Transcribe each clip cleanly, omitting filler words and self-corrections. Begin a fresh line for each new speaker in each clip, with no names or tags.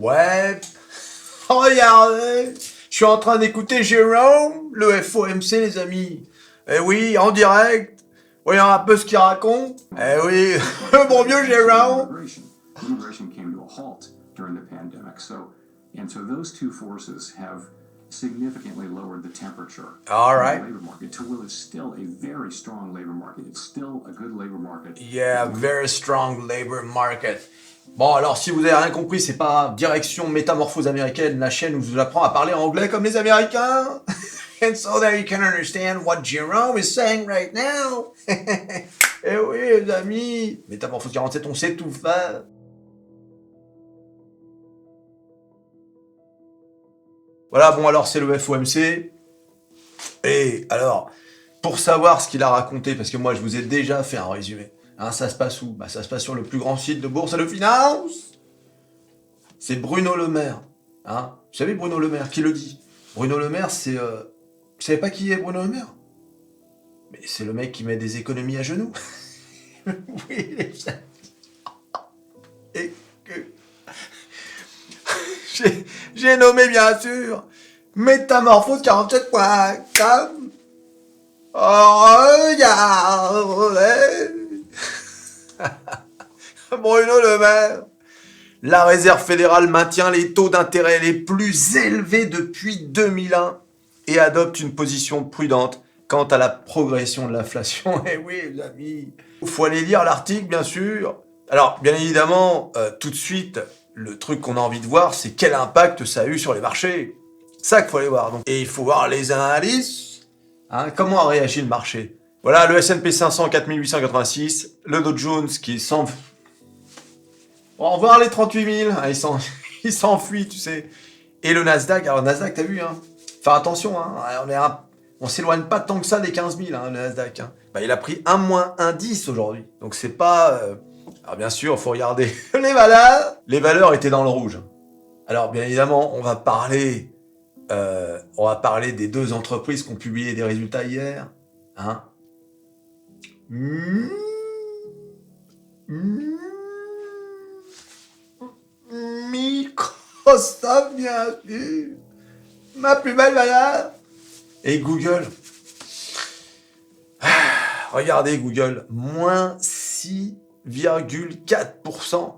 Ouais, regardez, je suis en train d'écouter Jérôme, le FOMC, les amis. Eh oui, en direct. Voyons un peu ce qu'il raconte. Eh oui, mon vieux Jérôme.
Immigration came to a halt during the pandemic. So those two forces have significantly lowered the temperature
All
of
right.
the labor market to where it's still a very strong labor market. It's still a good labor market.
Yeah, very strong labor market. Bon, alors si vous avez rien compris, c'est pas grave. Direction Métamorphose américaine, la chaîne où je vous apprends à parler anglais comme les Américains. And so that you can understand what Jerome is saying right now. Eh oui, les amis. Métamorphose 47, on sait tout faire. Voilà, bon, alors c'est le FOMC. Et alors, pour savoir ce qu'il a raconté, parce que moi je vous ai déjà fait un résumé, hein, ça se passe où? Bah, ça se passe sur le plus grand site de bourse et de finance. C'est Bruno Le Maire. Hein. Vous savez Bruno Le Maire, qui le dit? Bruno Le Maire, c'est... Vous savez pas qui est Bruno Le Maire? Mais c'est le mec qui met des économies à genoux. Oui, et que... J'ai nommé bien sûr Métamorphose47.com. Oh, regardez. Bruno Le Maire. La Réserve fédérale maintient les taux d'intérêt les plus élevés depuis 2001 et adopte une position prudente quant à la progression de l'inflation. Eh oui, les amis, il faut aller lire l'article, bien sûr. Alors, bien évidemment, tout de suite, le truc qu'on a envie de voir, c'est quel impact ça a eu sur les marchés. C'est ça qu'il faut aller voir. Donc. Et il faut voir les analyses. Hein, comment a réagi le marché? Voilà, le S&P 500, 4886, le Dow Jones qui s'enfuit. Au revoir les 38 000, hein, il s'enfuit, tu sais. Et le Nasdaq, alors Nasdaq, t'as vu, hein. Enfin attention, hein, on s'éloigne pas tant que ça des 15 000, hein, le Nasdaq. Hein. Bah, il a pris un moins 1,10 aujourd'hui. Donc c'est pas... Alors bien sûr, il faut regarder les valeurs. Les valeurs étaient dans le rouge. Alors bien évidemment, on va parler des deux entreprises qui ont publié des résultats hier. Hein. Microsoft, bien sûr. Ma plus belle valeur. Et Google. Regardez Google. Moins 6,4%.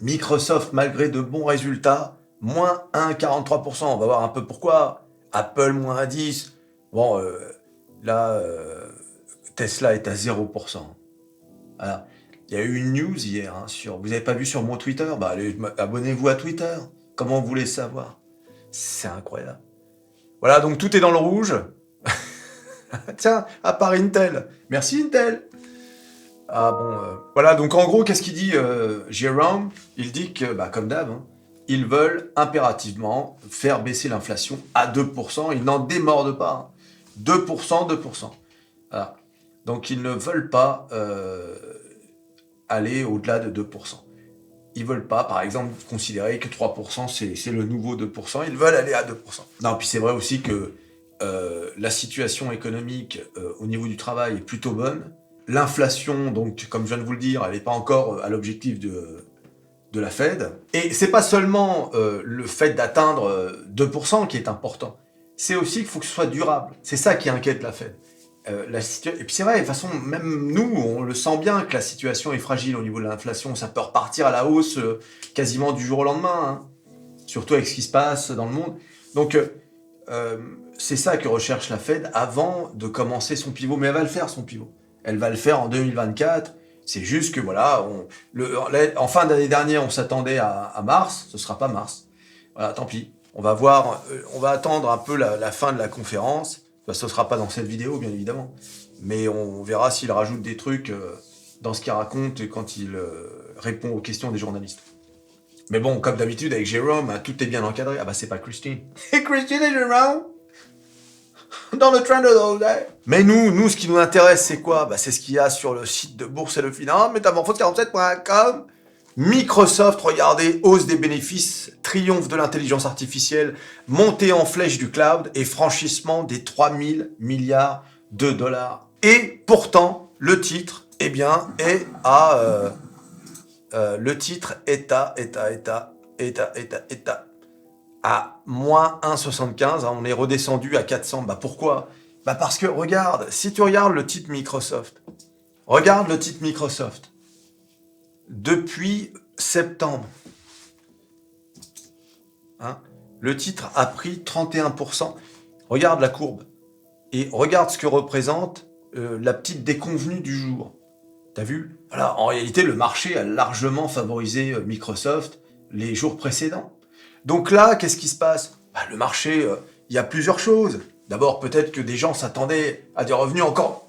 Microsoft, malgré de bons résultats, moins 1,43%. On va voir un peu pourquoi. Apple, moins 10. Bon, là, Tesla est à 0%. Voilà. Il y a eu une news hier sur... Vous n'avez pas vu sur mon Twitter? Bah, allez, abonnez-vous à Twitter. Comment vous voulez savoir? C'est incroyable. Voilà, donc tout est dans le rouge. Tiens, à part Intel. Merci Intel. Ah bon, voilà, donc en gros, qu'est-ce qu'il dit Jérôme? Il dit que, bah, comme d'hab, hein, ils veulent impérativement faire baisser l'inflation à 2%. Ils n'en démordent pas. Hein. 2%, 2%. Voilà. Donc ils ne veulent pas aller au-delà de 2%. Ils veulent pas, par exemple, considérer que 3% c'est le nouveau 2%. Ils veulent aller à 2%. Non, puis c'est vrai aussi que la situation économique au niveau du travail est plutôt bonne. L'inflation, donc, comme je viens de vous le dire, elle n'est pas encore à l'objectif de la Fed. Et c'est pas seulement le fait d'atteindre 2% qui est important. C'est aussi qu'il faut que ce soit durable. C'est ça qui inquiète la Fed. Et puis c'est vrai, de toute façon, même nous, on le sent bien que la situation est fragile au niveau de l'inflation. Ça peut repartir à la hausse quasiment du jour au lendemain, hein. Surtout avec ce qui se passe dans le monde. Donc, c'est ça que recherche la Fed avant de commencer son pivot. Mais elle va le faire, son pivot. Elle va le faire en 2024. C'est juste que, voilà, en fin d'année dernière, on s'attendait à mars. Ce sera pas mars. Voilà, tant pis. On va voir, on va attendre un peu la fin de la conférence. Bah, ce ne sera pas dans cette vidéo, bien évidemment. Mais on verra s'il rajoute des trucs dans ce qu'il raconte quand il répond aux questions des journalistes. Mais bon, comme d'habitude, avec Jérôme, tout est bien encadré. Ah bah, c'est pas Christine. Et Christine et Jérôme dans le trend of those days. Mais nous, ce qui nous intéresse, c'est quoi? Bah, c'est ce qu'il y a sur le site de Bourse et de Finance, métamorphose47.com. Microsoft, regardez, hausse des bénéfices, triomphe de l'intelligence artificielle, montée en flèche du cloud et franchissement des 3000 milliards de dollars. Et pourtant, le titre, eh bien, est à à moins 1,75, hein, on est redescendu à 400. Bah pourquoi? Bah parce que, regarde, si tu regardes le titre Microsoft, depuis septembre, hein, le titre a pris 31%. Regarde la courbe et regarde ce que représente la petite déconvenue du jour. T'as vu? Voilà, en réalité, le marché a largement favorisé Microsoft les jours précédents. Donc là, qu'est-ce qui se passe? Bah, le marché, il y a plusieurs choses. D'abord, peut-être que des gens s'attendaient à des revenus encore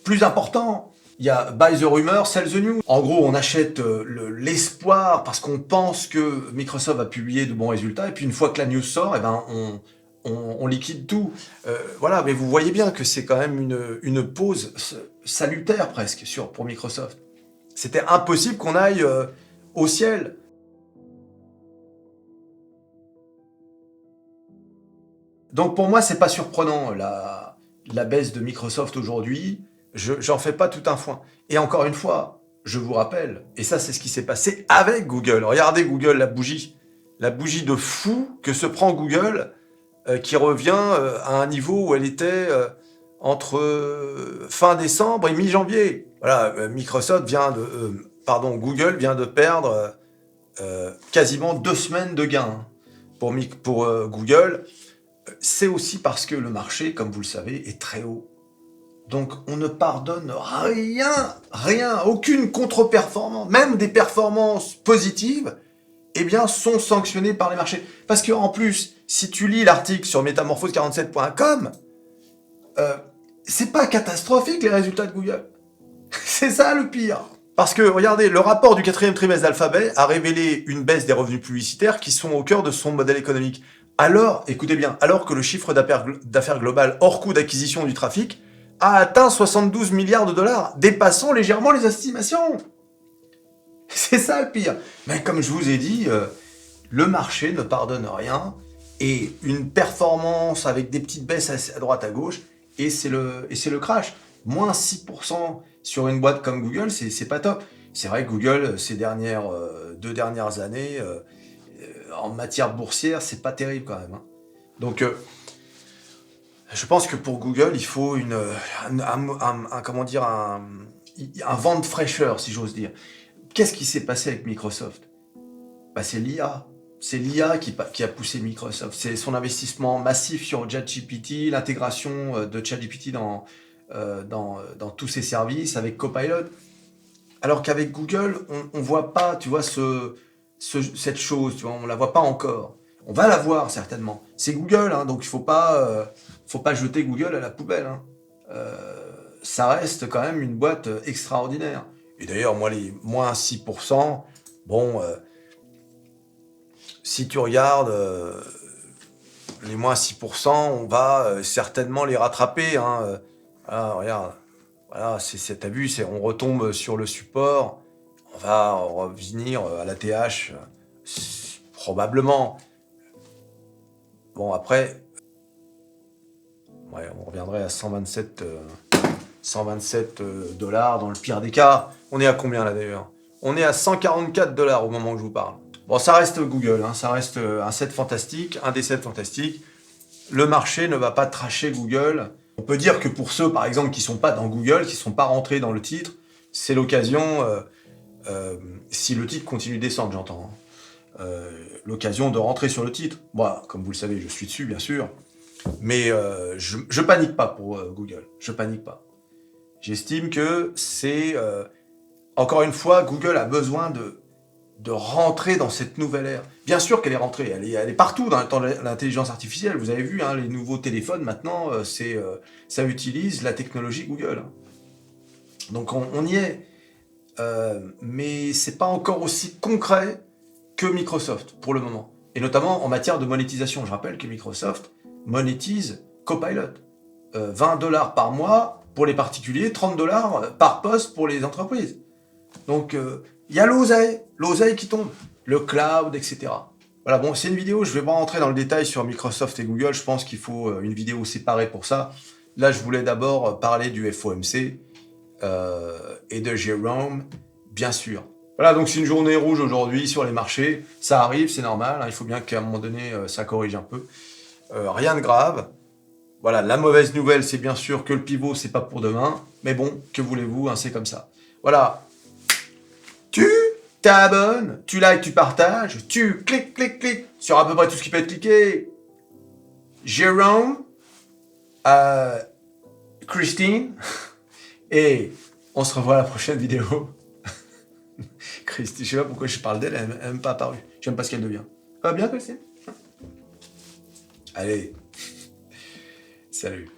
plus importants. Il y a buy the rumor, sell the news. En gros, on achète l'espoir parce qu'on pense que Microsoft va publier de bons résultats. Et puis une fois que la news sort, eh ben, on liquide tout. Voilà, mais vous voyez bien que c'est quand même une pause salutaire presque pour Microsoft. C'était impossible qu'on aille au ciel. Donc pour moi, c'est pas surprenant la baisse de Microsoft aujourd'hui. J'en fais pas tout un foin. Et encore une fois, je vous rappelle, et ça c'est ce qui s'est passé avec Google. Regardez Google, la bougie de fou que se prend Google, qui revient à un niveau où elle était entre fin décembre et mi-janvier. Voilà, Google vient de perdre quasiment 2 semaines de gains pour Google. C'est aussi parce que le marché, comme vous le savez, est très haut. Donc on ne pardonne rien, aucune contre-performance, même des performances positives, eh bien, sont sanctionnées par les marchés. Parce que en plus, si tu lis l'article sur métamorphose47.com, c'est pas catastrophique les résultats de Google. C'est ça le pire. Parce que, regardez, le rapport du 4e trimestre d'Alphabet a révélé une baisse des revenus publicitaires qui sont au cœur de son modèle économique. Alors, écoutez bien, alors que le chiffre d'affaires global hors coût d'acquisition du trafic a atteint 72 milliards de dollars, dépassant légèrement les estimations. C'est ça le pire. Mais comme je vous ai dit, le marché ne pardonne rien, et une performance avec des petites baisses à droite à gauche, et c'est le crash. Moins 6% sur une boîte comme Google, c'est pas top. C'est vrai que Google, ces 2 dernières années, en matière boursière, c'est pas terrible quand même. Hein. Donc, je pense que pour Google, il faut un vent de fraîcheur, si j'ose dire. Qu'est-ce qui s'est passé avec Microsoft? Bah, c'est l'IA. C'est l'IA qui a poussé Microsoft. C'est son investissement massif sur ChatGPT, l'intégration de ChatGPT dans tous ses services avec Copilot. Alors qu'avec Google, on voit pas, tu vois, cette chose, tu vois, on la voit pas encore. On va la voir certainement. C'est Google, hein, donc il faut pas jeter Google à la poubelle. Hein. Ça reste quand même une boîte extraordinaire. Et d'ailleurs, moi, les moins 6%, bon, si tu regardes les moins 6%, on va certainement les rattraper. Hein. Voilà, regarde. Voilà, t'as vu, on retombe sur le support. On va revenir à la TH, probablement. Bon, après, ouais, on reviendrait à 127 dollars dans le pire des cas. On est à combien là d'ailleurs? On est à 144 dollars au moment où je vous parle. Bon, ça reste Google, hein, ça reste un des 7 fantastiques. Le marché ne va pas trasher Google. On peut dire que pour ceux, par exemple, qui ne sont pas dans Google, qui ne sont pas rentrés dans le titre, c'est l'occasion, si le titre continue de descendre, j'entends, hein, l'occasion de rentrer sur le titre. Moi, comme vous le savez, je suis dessus, bien sûr, mais je panique pas pour Google. Je panique pas. J'estime que c'est... encore une fois, Google a besoin de rentrer dans cette nouvelle ère. Bien sûr qu'elle est rentrée, elle est partout dans l'intelligence artificielle. Vous avez vu, hein, les nouveaux téléphones maintenant, ça utilise la technologie Google. Donc on y est. Mais c'est pas encore aussi concret que Microsoft pour le moment. Et notamment en matière de monétisation. Je rappelle que Microsoft monétise Copilot. 20 $ par mois pour les particuliers, 30 $ par poste pour les entreprises. Donc, il y a l'oseille qui tombe, le cloud, etc. Voilà, bon, c'est une vidéo, je vais pas rentrer dans le détail sur Microsoft et Google, je pense qu'il faut une vidéo séparée pour ça. Là, je voulais d'abord parler du FOMC et de Jérôme, bien sûr. Voilà, donc c'est une journée rouge aujourd'hui sur les marchés. Ça arrive, c'est normal. Hein, il faut bien qu'à un moment donné, ça corrige un peu. Rien de grave. Voilà, la mauvaise nouvelle, c'est bien sûr que le pivot, c'est pas pour demain. Mais bon, que voulez-vous, hein, c'est comme ça. Voilà. Tu t'abonnes, tu likes, tu partages, tu cliques sur à peu près tout ce qui peut être cliqué. Jérôme, Christine, et on se revoit à la prochaine vidéo. Christine, je sais pas pourquoi je parle d'elle, elle n'est même pas apparue. Je sais même pas ce qu'elle devient. Ça va bien, Christine? Allez, salut.